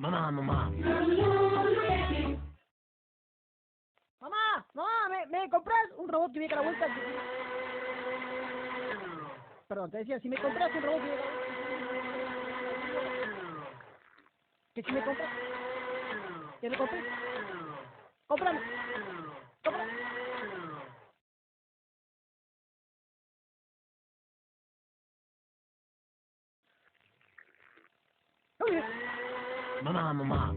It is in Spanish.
Mamá, mamá. Mamá, mamá, ¿me compras un robot que viene a la vuelta? Perdón, te decía, si me compras un robot que viene a la vuelta... Que si me compras... Que me compres... ¡Cómprame! ¡Cómprame! Mamá, mamá.